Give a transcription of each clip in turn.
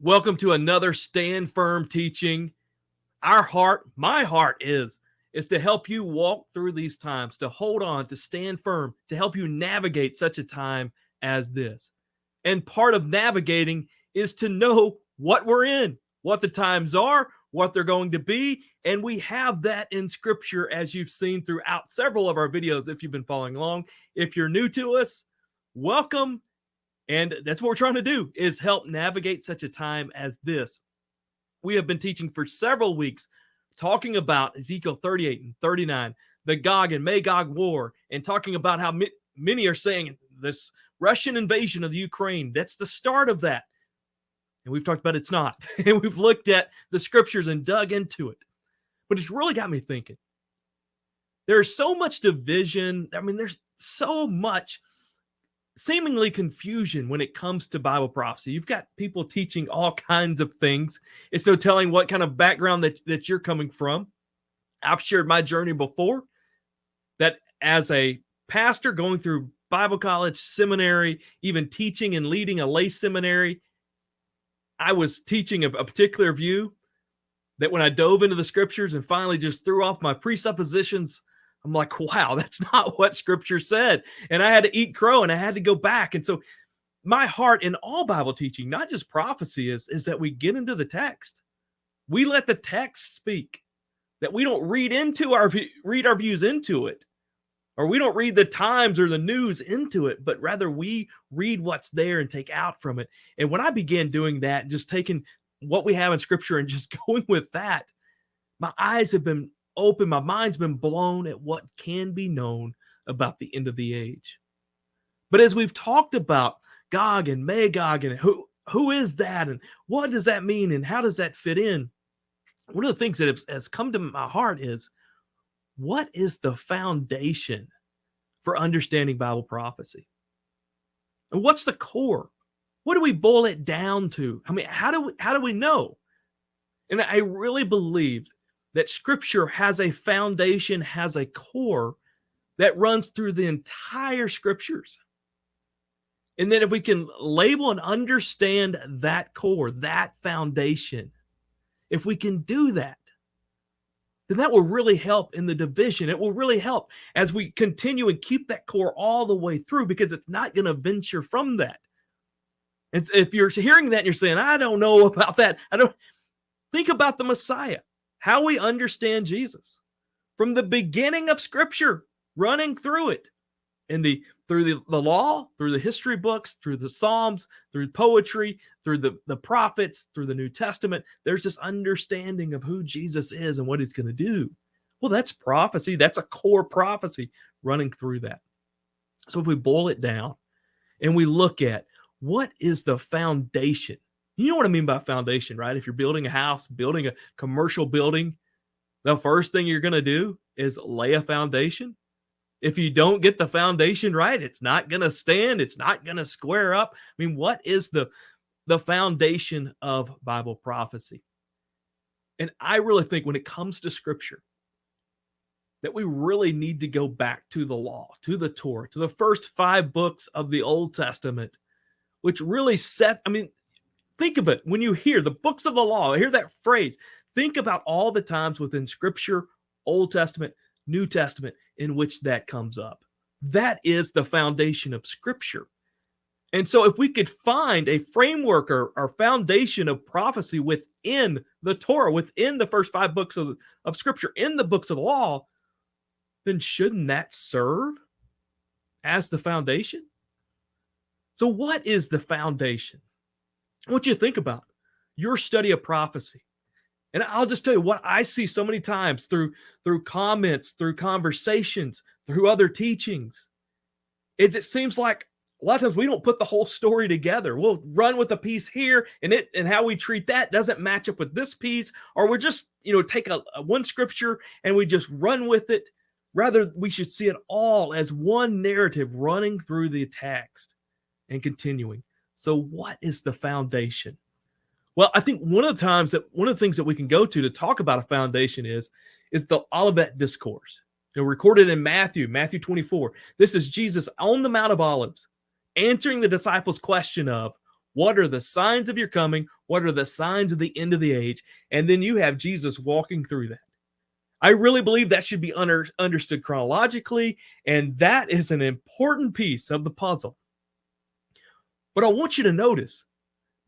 Welcome to another Stand Firm teaching. My heart is to help you walk through these times, to hold on, to stand firm, to help you navigate such a time as this. And part of navigating is to know what we're in, what the times are, what they're going to be. And we have that in Scripture, as you've seen throughout several of our videos if you've been following along. If you're new to us, welcome. And that's what we're trying to do, is help navigate such a time as this. We have been teaching for several weeks, talking about Ezekiel 38 and 39, the Gog and Magog war, and talking about how many are saying this Russian invasion of the Ukraine, that's the start of that. And we've talked about it's not. And we've looked at the Scriptures and dug into it. But it's really got me thinking. There's so much division. There's so much seemingly confusion when it comes to Bible prophecy. You've got people teaching all kinds of things. It's no telling what kind of background that you're coming from. I've shared my journey before, that as a pastor going through Bible college, seminary, even teaching and leading a lay seminary, I was teaching a particular view that when I dove into the Scriptures and finally just threw off my presuppositions, I'm like, wow, that's not what Scripture said. And I had to eat crow and I had to go back. And so my heart in all Bible teaching, not just prophecy, is that we get into the text. We let the text speak, that we don't read our views into it, or we don't read the Times or the news into it, but rather we read what's there and take out from it. And when I began doing that, just taking what we have in Scripture and just going with that, my eyes have been open, my mind's been blown at what can be known about the end of the age. But as we've talked about Gog and Magog and who is that and what does that mean and how does that fit in, one of the things that has come to my heart is, what is the foundation for understanding Bible prophecy? And what's the core? What do we boil it down to? How do we know? And I really believe that Scripture has a foundation, has a core that runs through the entire Scriptures. And then if we can label and understand that core, that foundation, if we can do that, then that will really help in the division. It will really help as we continue and keep that core all the way through, because it's not going to venture from that. And if you're hearing that and you're saying, I don't know about that, think about the Messiah. How we understand Jesus from the beginning of Scripture, running through it, through the law, through the history books, through the Psalms, through poetry, through the prophets, through the New Testament. There's this understanding of who Jesus is and what he's going to do. Well, that's prophecy. That's a core prophecy running through that. So if we boil it down and we look at what is the foundation. You know what I mean by foundation, right? If you're building a house, building a commercial building, the first thing you're going to do is lay a foundation. If you don't get the foundation right, it's not going to stand. It's not going to square up. What is the foundation of Bible prophecy? And I really think when it comes to Scripture, that we really need to go back to the law, to the Torah, to the first 5 books of the Old Testament, which really think of it when you hear the books of the law, hear that phrase. Think about all the times within Scripture, Old Testament, New Testament, in which that comes up. That is the foundation of Scripture. And so if we could find a framework or foundation of prophecy within the Torah, within the first 5 books of Scripture, in the books of the law, then shouldn't that serve as the foundation? So what is the foundation? I want you to think about your study of prophecy. And I'll just tell you what I see so many times through comments, through conversations, through other teachings, is it seems like a lot of times we don't put the whole story together. We'll run with a piece here, and how we treat that doesn't match up with this piece, or we're just, take a one Scripture and we just run with it. Rather, we should see it all as one narrative running through the text and continuing. So what is the foundation? Well, I think one of the things that we can go to talk about a foundation is the Olivet Discourse. Recorded in Matthew 24. This is Jesus on the Mount of Olives, answering the disciples' question of, What are the signs of your coming? What are the signs of the end of the age? And then you have Jesus walking through that. I really believe that should be understood chronologically, and that is an important piece of the puzzle. But I want you to notice,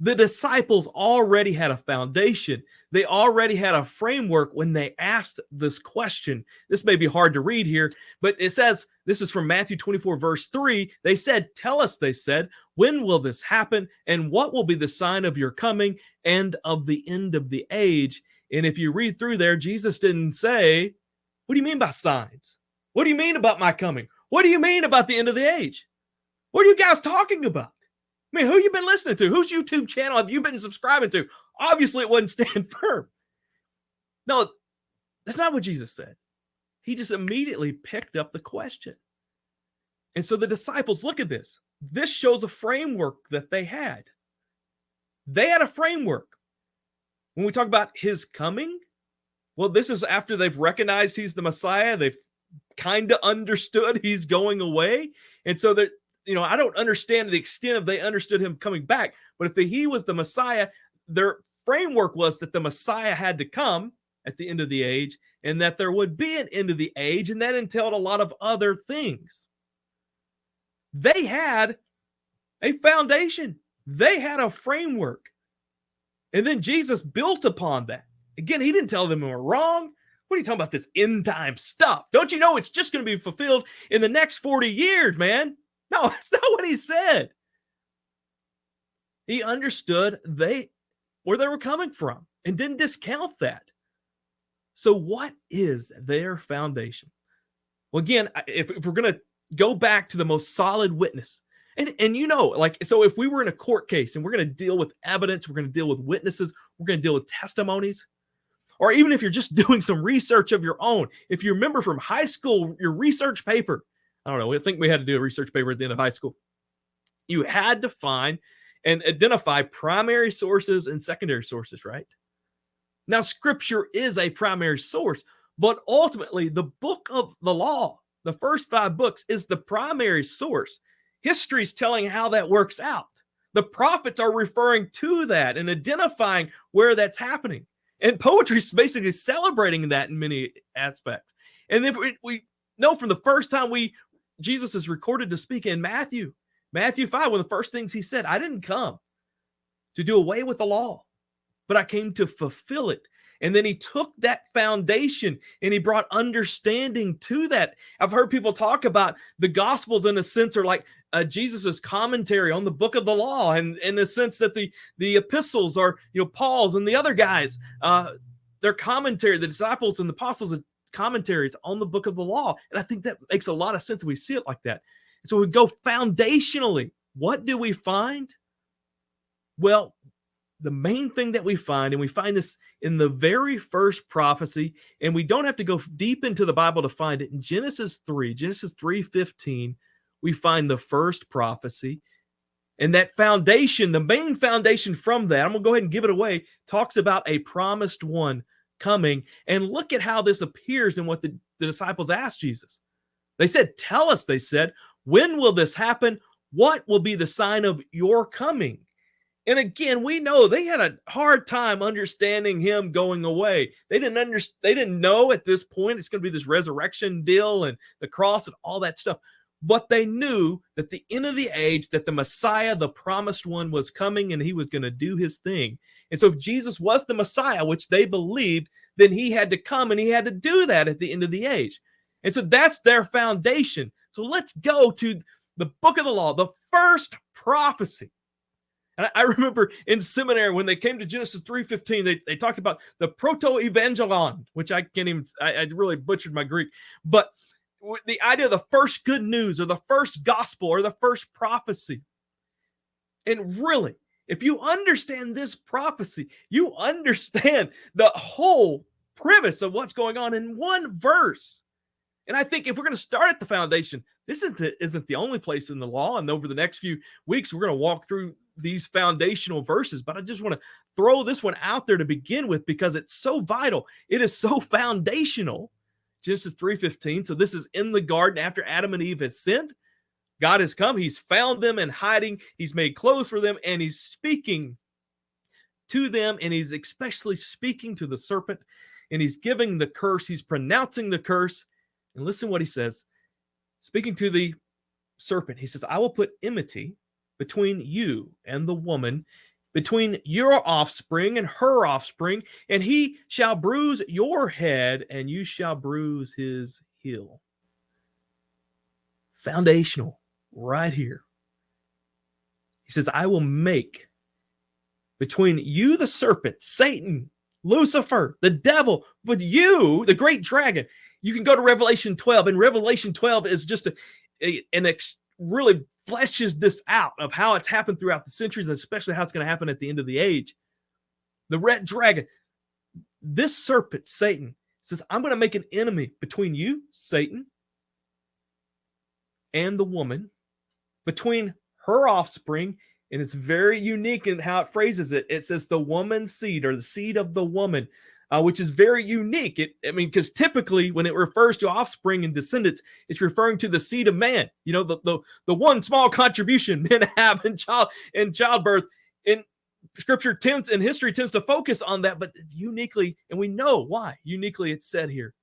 the disciples already had a foundation. They already had a framework when they asked this question. This may be hard to read here, but it says, this is from Matthew 24, verse 3. They said, tell us, they said, when will this happen? And what will be the sign of your coming and of the end of the age? And if you read through there, Jesus didn't say, what do you mean by signs? What do you mean about my coming? What do you mean about the end of the age? What are you guys talking about? I mean, who you been listening to? Whose YouTube channel have you been subscribing to? Obviously, it wasn't Stand Firm. No, that's not what Jesus said. He just immediately picked up the question. And so the disciples, look at this. This shows a framework that they had. They had a framework. When we talk about his coming, well, this is after they've recognized he's the Messiah. They've kind of understood he's going away. And so that, I don't understand the extent of they understood him coming back. But if he was the Messiah, their framework was that the Messiah had to come at the end of the age and that there would be an end of the age. And that entailed a lot of other things. They had a foundation. They had a framework. And then Jesus built upon that. Again, he didn't tell them they were wrong. What are you talking about, this end time stuff? Don't you know it's just going to be fulfilled in the next 40 years, man? No, that's not what he said. He understood where they were coming from and didn't discount that. So what is their foundation? Well, again, if we're going to go back to the most solid witness, and so if we were in a court case and we're going to deal with evidence, we're going to deal with witnesses, we're going to deal with testimonies, or even if you're just doing some research of your own, if you remember from high school, your research paper, I don't know, I think we had to do a research paper at the end of high school. You had to find and identify primary sources and secondary sources, right? Now, Scripture is a primary source, but ultimately the book of the law, the first 5 books, is the primary source. History's telling how that works out. The prophets are referring to that and identifying where that's happening. And poetry is basically celebrating that in many aspects. And if we know from the first time Jesus is recorded to speak in Matthew 5, one of the first things he said, I didn't come to do away with the law, but I came to fulfill it. And then he took that foundation and he brought understanding to that. I've heard people talk about the Gospels in a sense are like Jesus's commentary on the book of the law, and in the sense that the epistles are, Paul's and the other guys, their commentary, the disciples and the apostles' commentaries on the book of the law. And I think that makes a lot of sense when we see it like that. And so we go foundationally. What do we find? Well, the main thing that we find, and we find this in the very first prophecy, and we don't have to go deep into the Bible to find it. In Genesis 3:15, we find the first prophecy. And that foundation, the main foundation from that, I'm going to go ahead and give it away, talks about a promised one coming. And look at how this appears in what the disciples asked Jesus. They said, tell us, they said, when will this happen? What will be the sign of your coming? And again, we know they had a hard time understanding him going away. They didn't know at this point it's going to be this resurrection deal and the cross and all that stuff. But they knew that the end of the age, that the Messiah, the promised one, was coming and he was going to do his thing. And so if Jesus was the Messiah, which they believed, then he had to come and he had to do that at the end of the age. And so that's their foundation. So let's go to the book of the law, the first prophecy. And I remember in seminary when they came to Genesis 3:15, they talked about the proto-evangelon, which I really butchered my Greek. But the idea of the first good news or the first gospel or the first prophecy. And really, if you understand this prophecy, you understand the whole premise of what's going on in one verse. And I think if we're going to start at the foundation, this isn't the only place in the law. And over the next few weeks, we're going to walk through these foundational verses. But I just want to throw this one out there to begin with because it's so vital. It is so foundational. Genesis 3:15. So this is in the garden after Adam and Eve has sinned. God has come. He's found them in hiding. He's made clothes for them, and he's speaking to them, and he's especially speaking to the serpent, and he's giving the curse. He's pronouncing the curse. And listen what he says. Speaking to the serpent, he says, I will put enmity between you and the woman, between your offspring and her offspring, and he shall bruise your head, and you shall bruise his heel. Foundational, right here. He says, I will make between you, the serpent, Satan, Lucifer, the devil, with you, the great dragon. You can go to Revelation 12, and Revelation 12 is just really fleshes this out of how it's happened throughout the centuries, and especially how it's going to happen at the end of the age. The red dragon, this serpent, Satan, says, I'm going to make an enemy between you, Satan, and the woman, between her offspring. And it's very unique in how it phrases it. It says the woman's seed, or the seed of the woman, which is very unique. Because typically when it refers to offspring and descendants, it's referring to the seed of man. You know, the one small contribution men have in childbirth. In Scripture and history tends to focus on that, but uniquely, and we know why uniquely it's said here.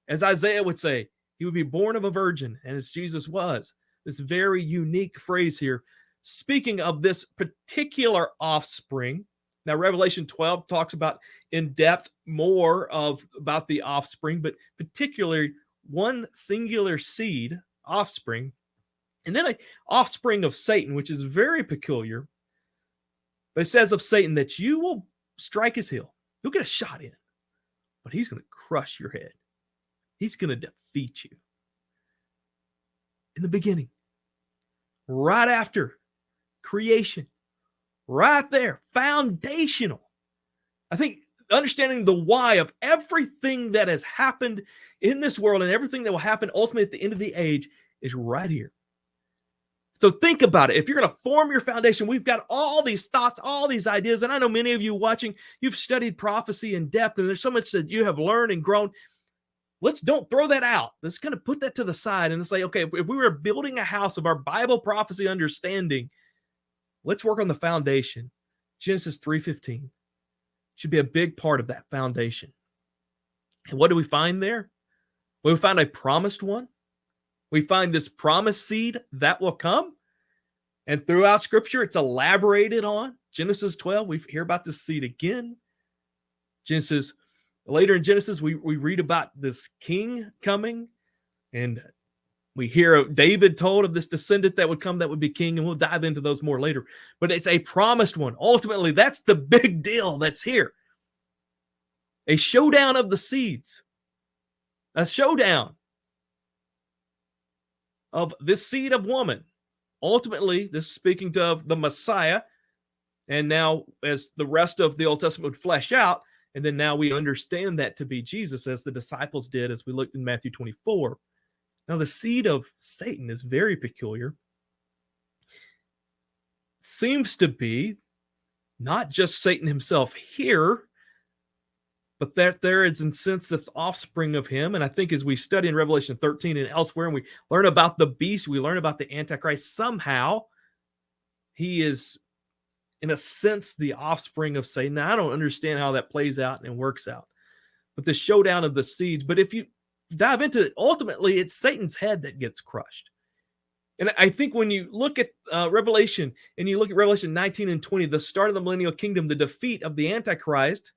As Isaiah would say, he would be born of a virgin, and as Jesus was. This very unique phrase here, speaking of this particular offspring. Now, Revelation 12 talks about in depth more about the offspring, but particularly one singular seed, offspring, and then an offspring of Satan, which is very peculiar. But it says of Satan that you will strike his heel. You'll get a shot in, but he's going to crush your head. He's going to defeat you. In the beginning, right after creation, right there, foundational. I think understanding the why of everything that has happened in this world and everything that will happen ultimately at the end of the age is right here. So think about it. If you're going to form your foundation, we've got all these thoughts, all these ideas, and I know many of you watching, you've studied prophecy in depth, and there's so much that you have learned and grown. Don't throw that out. Let's kind of put that to the side and say, okay, if we were building a house of our Bible prophecy understanding, let's work on the foundation. Genesis 3:15 should be a big part of that foundation. And what do we find there? Well, we find a promised one. We find this promised seed that will come. And throughout Scripture, it's elaborated on. Genesis 12, we hear about this seed again. Later in Genesis, we read about this king coming, and we hear David told of this descendant that would come that would be king, and we'll dive into those more later. But it's a promised one. Ultimately, that's the big deal that's here. A showdown of the seeds. A showdown of this seed of woman. Ultimately, this is speaking of the Messiah. And now, as the rest of the Old Testament would flesh out, and then now we understand that to be Jesus, as the disciples did, as we looked in Matthew 24. Now, the seed of Satan is very peculiar. Seems to be not just Satan himself here, but that there is, in sense, this offspring of him. And I think as we study in Revelation 13 and elsewhere, and we learn about the beast, we learn about the Antichrist, somehow he is, in a sense, the offspring of Satan. Now, I don't understand how that plays out and works out, but the showdown of the seeds. But if you dive into it, ultimately, it's Satan's head that gets crushed. And I think when you look at Revelation, and you look at Revelation 19 and 20, the start of the millennial kingdom, the defeat of the Antichrist,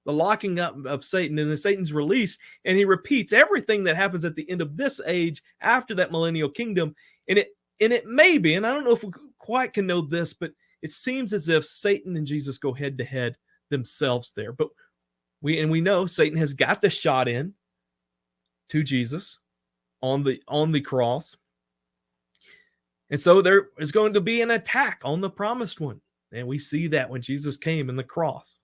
the locking up of Satan, and then Satan's release, and he repeats everything that happens at the end of this age after that millennial kingdom. And it may be, and I don't know if we quite can know this, but it seems as if Satan and Jesus go head to head themselves there. But we know Satan has got the shot in to Jesus on the cross. And so there is going to be an attack on the promised one. And we see that when Jesus came in the cross.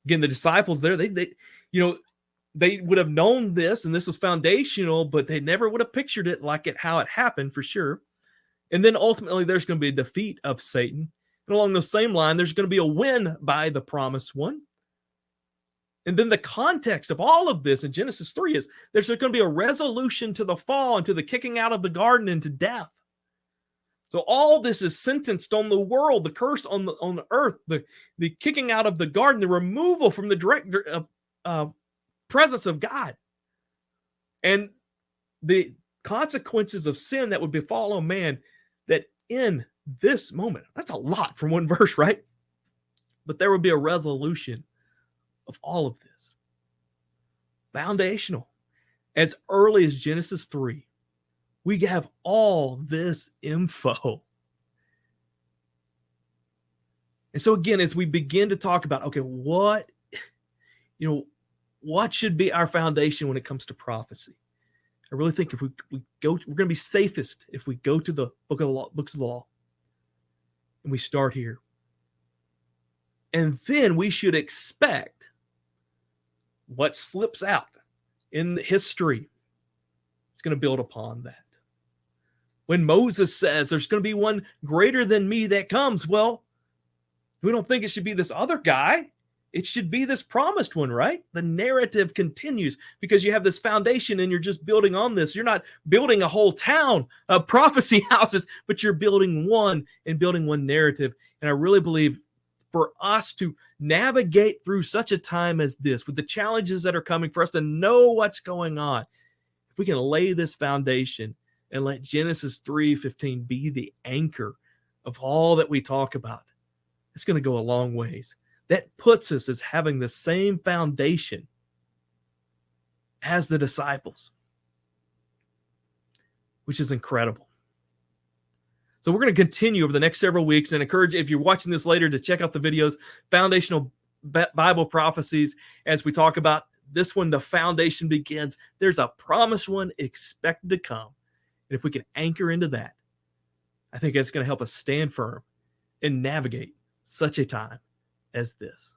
Again, the disciples there, they would have known this, and this was foundational, but they never would have pictured it like how it happened for sure. And then ultimately there's going to be a defeat of Satan. And along the same line, there's going to be a win by the promised one. And then the context of all of this in Genesis 3 is there's going to be a resolution to the fall and to the kicking out of the garden and to death. So all this is sentenced on the world, the curse on the earth, the kicking out of the garden, the removal from the direct presence of God, and the consequences of sin that would befall on man, that in this moment, that's a lot from one verse, right? But there would be a resolution of all of this. Foundational. As early as Genesis 3, we have all this info. And so again, as we begin to talk about, okay, what should be our foundation when it comes to prophecy? I really think if we go, we're going to be safest if we go to the books of the law, and we start here. And then we should expect what slips out in history is going to build upon that. When Moses says there's going to be one greater than me that comes, well, we don't think it should be this other guy. It should be this promised one, right? The narrative continues because you have this foundation and you're just building on this. You're not building a whole town of prophecy houses, but you're building one narrative. And I really believe for us to navigate through such a time as this, with the challenges that are coming, for us to know what's going on, if we can lay this foundation and let Genesis 3:15 be the anchor of all that we talk about, it's going to go a long ways. That puts us as having the same foundation as the disciples, which is incredible. So we're going to continue over the next several weeks, and encourage, if you're watching this later, to check out the videos, Foundational Bible Prophecies, as we talk about this one. The foundation begins. There's a promised one expected to come. And if we can anchor into that, I think it's going to help us stand firm and navigate such a time as this.